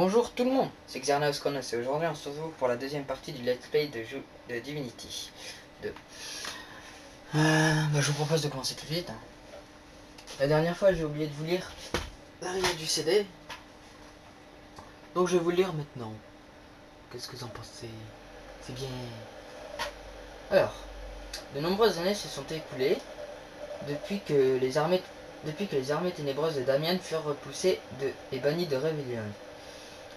Bonjour tout le monde, c'est Xernaos Chronos et aujourd'hui on se retrouve pour la deuxième partie du Let's Play de Divinity 2. Je vous propose de commencer tout de suite. La dernière fois j'ai oublié de vous lire l'arrivée du CD, donc je vais vous le lire maintenant. Qu'est-ce que vous en pensez? C'est bien. Alors, de nombreuses années se sont écoulées depuis que les armées ténébreuses de Damian furent repoussées et bannies de Revelion.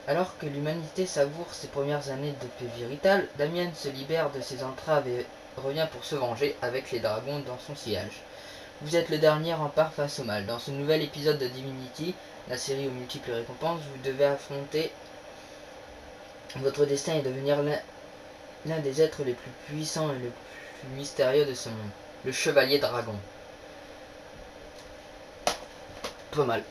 Alors que l'humanité savoure ses premières années de paix véritable, Damian se libère de ses entraves et revient pour se venger avec les dragons dans son sillage. Vous êtes le dernier rempart face au mal. Dans ce nouvel épisode de Divinity, la série aux multiples récompenses, vous devez affronter votre destin et devenir l'un des êtres les plus puissants et les plus mystérieux de ce monde. Le Chevalier Dragon. Pas mal.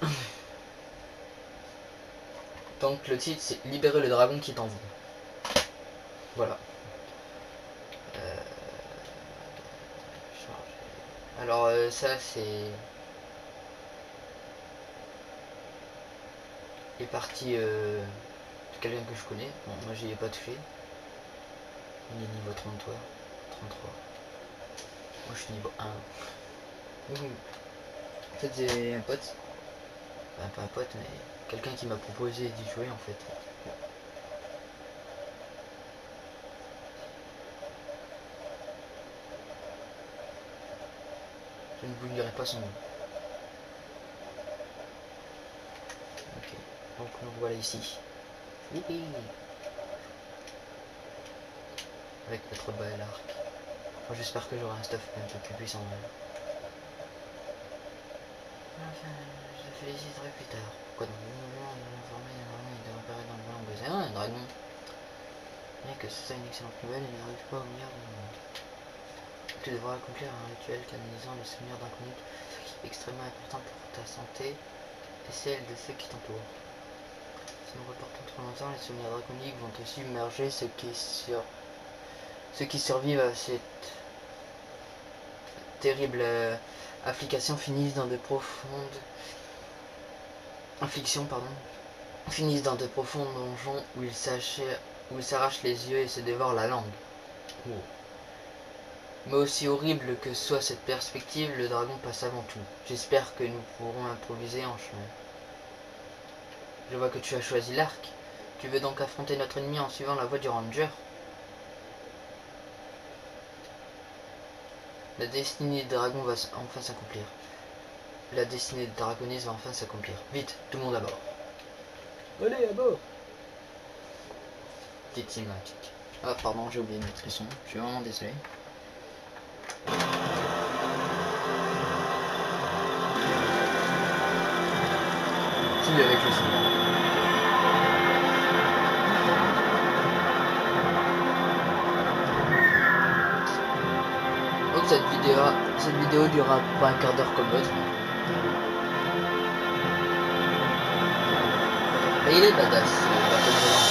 Donc le titre c'est Libérer le dragon qui est en vous. Voilà. Alors ça c'est les parties de quelqu'un que je connais. Bon, moi j'y ai pas touché. Il est niveau 33. Moi je suis niveau 1. En fait j'ai un pote. Enfin, pas un pote mais quelqu'un qui m'a proposé d'y jouer en fait. Je ne vous dirai pas son nom. Ok. Donc nous voilà ici. Youpi. Avec notre bel arc. Bon, j'espère que j'aurai un stuff un peu plus puissant. Enfin, je te féliciterai plus tard. Pourquoi dans le moment où on a formé il doit apparaître dans le blanc de un dragon. Bien que ce soit une excellente nouvelle, il n'arrive pas au meilleur du monde. Tu devras accomplir un rituel canalisant le souvenir d'inconnu, ce qui est extrêmement important pour ta santé et celle de ceux qui t'entourent. Si nous reportons trop longtemps, les souvenirs draconiques vont te submerger, ceux qui survivent à cette terrible affliction finissent dans de profondes donjons où ils s'arrachent les yeux et se dévorent la langue. Oh. Mais aussi horrible que soit cette perspective, le dragon passe avant tout. J'espère que nous pourrons improviser en chemin. Je vois que tu as choisi l'arc. Tu veux donc affronter notre ennemi en suivant la voie du ranger? La destinée des dragons va enfin s'accomplir. La destinée des dragonistes va enfin s'accomplir. Vite, tout le monde à bord. Allez, à bord. Petite cinématique. Ah, pardon, j'ai oublié de mettre le son. Je suis vraiment désolé. C'est mieux avec le son. Donc cette vidéo durera pas un quart d'heure comme l'autre. Mais il est badass, le bateau volant.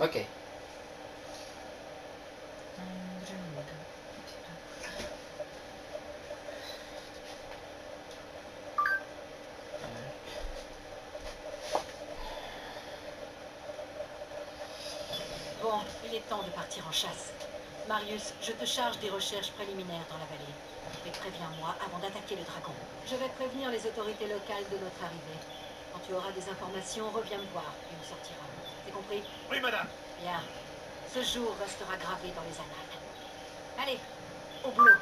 Ok. Bon, il est temps de partir en chasse. Marius, je te charge des recherches préliminaires dans la vallée. Mais préviens-moi avant d'attaquer le dragon. Je vais prévenir les autorités locales de notre arrivée. Quand tu auras des informations, reviens me voir et on sortira. C'est compris? Oui, madame. Bien. Ce jour restera gravé dans les annales. Allez, au boulot.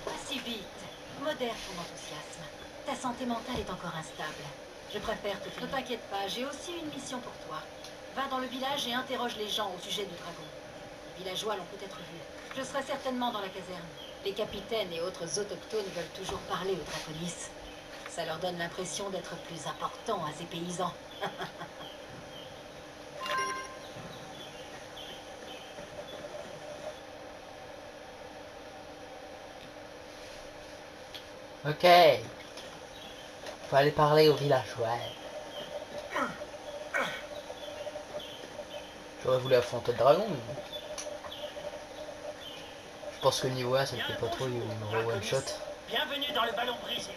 Pas si vite. Modère ton enthousiasme. Ta santé mentale est encore instable. Je préfère te faire. Ne t'inquiète pas, j'ai aussi une mission pour toi. Va dans le village et interroge les gens au sujet du dragon. Les villageois l'ont peut-être vu. Je serai certainement dans la caserne. Les capitaines et autres autochtones veulent toujours parler aux draconis. Ça leur donne l'impression d'être plus importants à ces paysans. Ok. Faut aller parler au villageois. J'aurais voulu affronter le dragon, mais bon. Je pense que niveau 1, ça ne fait pas trop, il m'aurait one shot. Bienvenue dans le ballon brisé.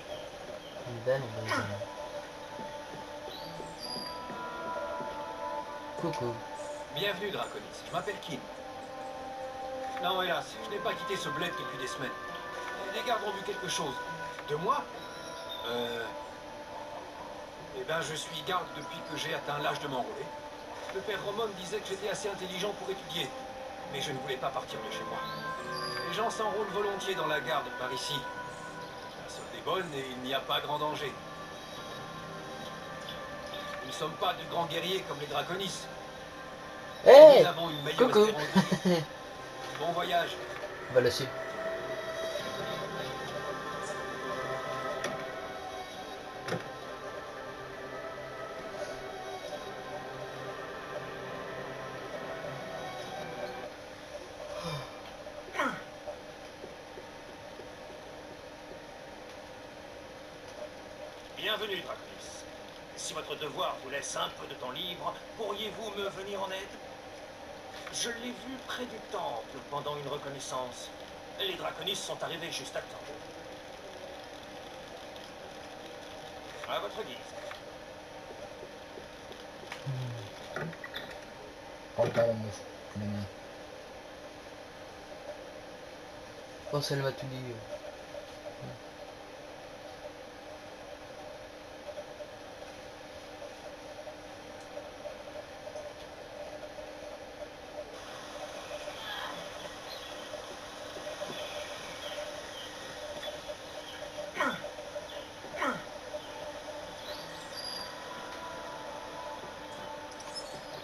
Une belle, on va essayer. Coucou. Bienvenue, Draconis. Je m'appelle Kim. Non, hélas, je n'ai pas quitté ce bled depuis des semaines. Les gardes ont vu quelque chose. De moi Eh ben, je suis garde depuis que j'ai atteint l'âge de m'enrôler. Le père Roman disait que j'étais assez intelligent pour étudier. Mais je ne voulais pas partir de chez moi. Les gens s'enrôlent volontiers dans la garde par ici. La solde est bonne et il n'y a pas grand danger. Nous ne sommes pas de grands guerriers comme les Draconis. Hey, Nous avons une meilleure coucou. espérance de vie. Bon voyage. Bah le suivre. Bienvenue, Draconis. Si votre devoir vous laisse un peu de temps libre, pourriez-vous me venir en aide? Je l'ai vu près du temple pendant une reconnaissance. Les Draconis sont arrivés juste à temps. À votre guise. Je pense qu'elle m'a tout dit.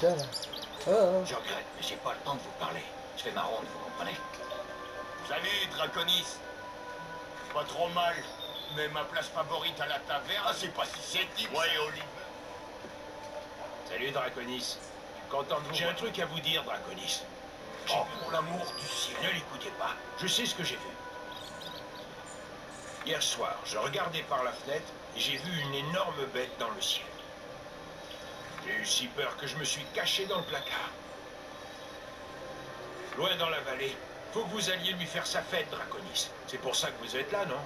Putain là. Oh. Je regrette, mais j'ai pas le temps de vous parler. Je fais ma ronde, vous comprenez? Salut, Draconis. Pas trop mal. Mais ma place favorite à la taverne, c'est pas si sceptique. Ouais, Oliver. Salut, Draconis. Content de vous. J'ai un truc à vous dire, Draconis. Oh, pour l'amour du ciel, ne l'écoutez pas. Je sais ce que j'ai vu. Hier soir, je regardais par la fenêtre et j'ai vu une énorme bête dans le ciel. J'ai eu si peur que je me suis caché dans le placard. Loin dans la vallée, faut que vous alliez lui faire sa fête, Draconis. C'est pour ça que vous êtes là, non?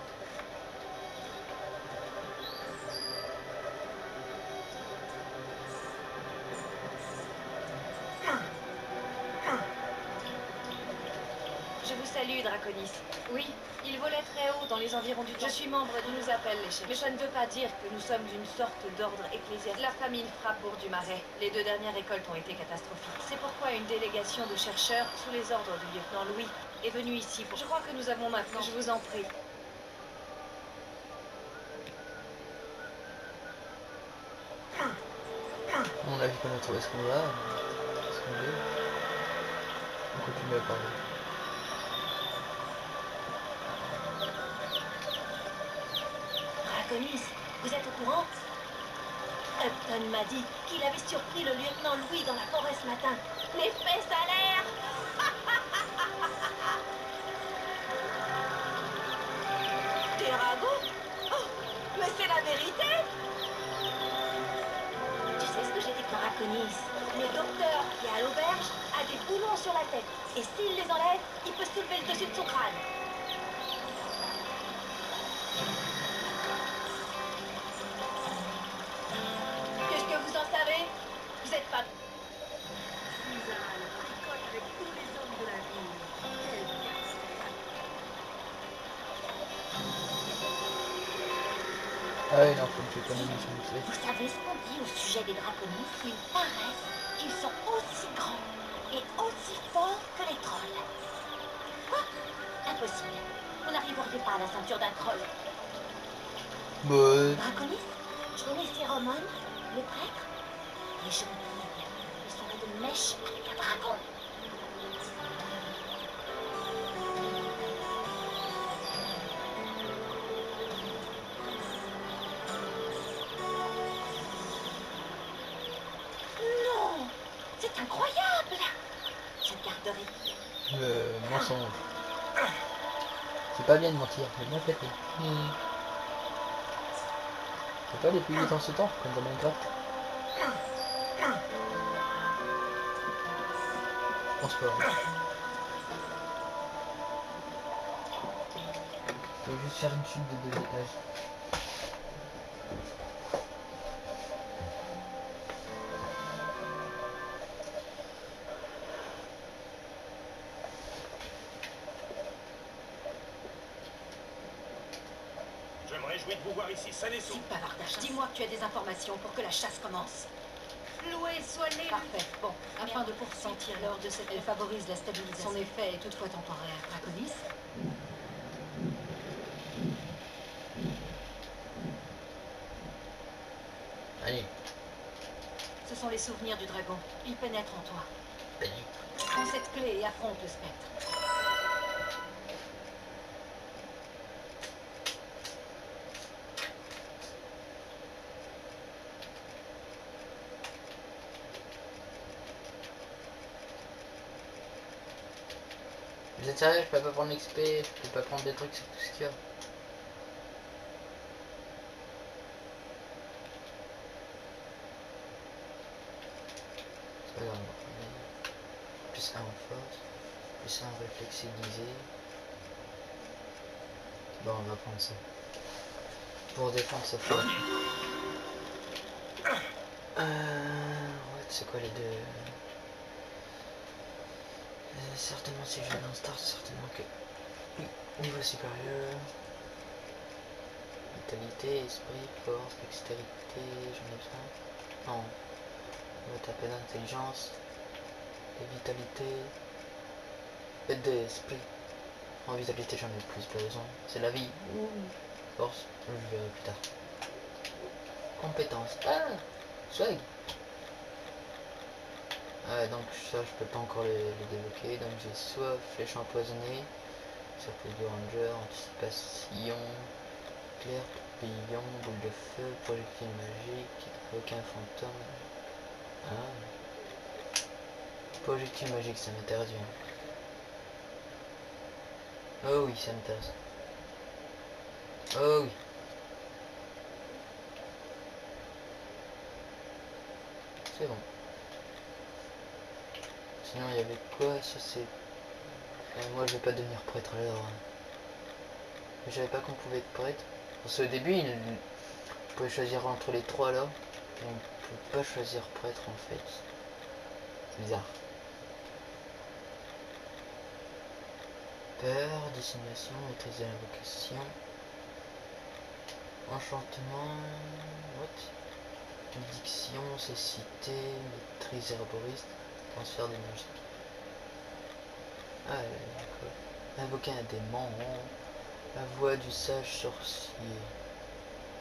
Je vous salue, Draconis. Oui, il volait très haut dans les environs du temple. Je suis membre d'où nous appellent les chefs. Mais ça ne veut pas dire que nous sommes une sorte d'ordre ecclésiastique. La famine frappe Bourg du Marais. Les 2 dernières récoltes ont été catastrophiques. C'est pourquoi une délégation de chercheurs, sous les ordres du lieutenant Louis, est venue ici. Je crois que nous avons maintenant. Je vous en prie. On a vu qu'on a trouvé ce qu'on va. Ce qu'on veut. On continue à parler. Draconis, vous êtes au courant? Upton m'a dit qu'il avait surpris le lieutenant Louis dans la forêt ce matin. L'effet salaire. Des ragots? Oh, mais c'est la vérité. Tu sais ce que j'ai dit, Draconis? Le docteur qui est à l'auberge a des boulons sur la tête. Et s'il les enlève, il peut soulever le dessus de son crâne. Qu'est-ce que vous en savez? Vous êtes pas... Ah oui, non, faut que j'économise sur le Vous savez ce qu'on dit au sujet des draconis? Il paraît qu'ils sont aussi grands et aussi forts que les trolls. Quoi? Impossible. Vous n'arriveriez pas à la ceinture d'un troll. Draconis? Je connaissais Romon, le prêtre. Les jeunes filles, ils seraient de mèche avec un dragon. Non! C'est incroyable! Je garderai. Mensonge. C'est pas bien de mentir, mais bien fait. C'est pas les plus vite en ce temps, comme dans Minecraft. Je pense pas. Je vais juste faire une chute de 2 étages. Je me réjouis de vous voir ici, sain et sauf. Du bavardage. Dis-moi que tu as des informations pour que la chasse commence. Loué soit l'élu. Parfait. Bon, afin de poursentir l'or de cette... Elle favorise la stabilisation. Son effet est toutefois temporaire. Draconis? Allez, Ce sont les souvenirs du dragon. Ils pénètrent en toi. allez. Prends cette clé et affronte le spectre. Vous êtes sérieux, je peux pas prendre l'XP, je peux pas prendre des trucs sur tout ce qu'il y a. C'est pas grave. Plus 1 en force, plus 1 en réflexe aiguisé. Bon, on va prendre ça. Pour défendre sa force. Ouais, c'est quoi les deux? Certainement si je vais dans Start, certainement que niveau supérieur. Vitalité, esprit, force, dextérité, j'en ai besoin. Non. On va taper d'intelligence, de vitalité et d'esprit. En vitalité j'en ai plus besoin. C'est la vie. Force, je verrai plus tard. Compétence. Ah, swag. Donc ça je peux pas encore les débloquer, donc j'ai soit flèche empoisonnée, cercle du ranger, anticipation, clair, tourbillon, boule de feu, projectile magique, aucun fantôme. Ah, projectile magique ça m'intéresse bien. Oh oui ça m'intéresse. Oh oui. C'est bon. Sinon il y avait quoi? Ça c'est... moi je vais pas devenir prêtre alors. Je savais pas qu'on pouvait être prêtre. Parce qu'au début on pouvait choisir entre les trois là. Et on peut pas choisir prêtre en fait. C'est bizarre. Peur, dissimulation, maîtrise de l'invocation. Enchantement. What? Diction, cécité, maîtrise herboriste. Transfert d'énergie. Ah d'accord. Invoquer un démon. La voix du sage sorcier.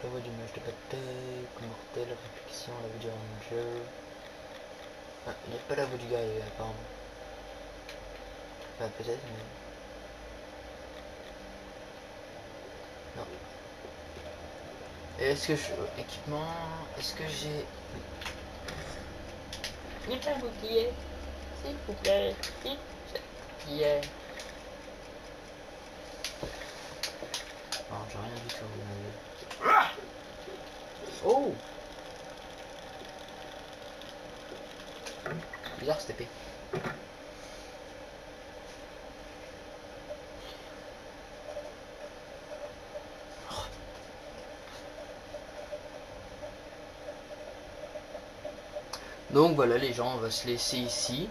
La voix du mage de bataille. Mortel, réflexion, la voix du ranger. Ah, il n'y a pas la voix du guerrier apparemment. Enfin peut-être mais... non. Et est-ce que je... équipement... est-ce que j'ai... il est un bouclier, s'il vous plaît, s'il vous plaît. Non, j'ai rien du tout. Oh! Bizarre cette épée. Donc voilà les gens, on va se laisser ici.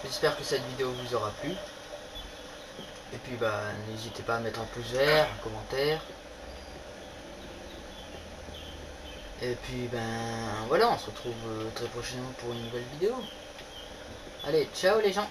J'espère que cette vidéo vous aura plu. Et puis bah n'hésitez pas à mettre un pouce vert, un commentaire. Et puis ben voilà, on se retrouve très prochainement pour une nouvelle vidéo. Allez, ciao les gens.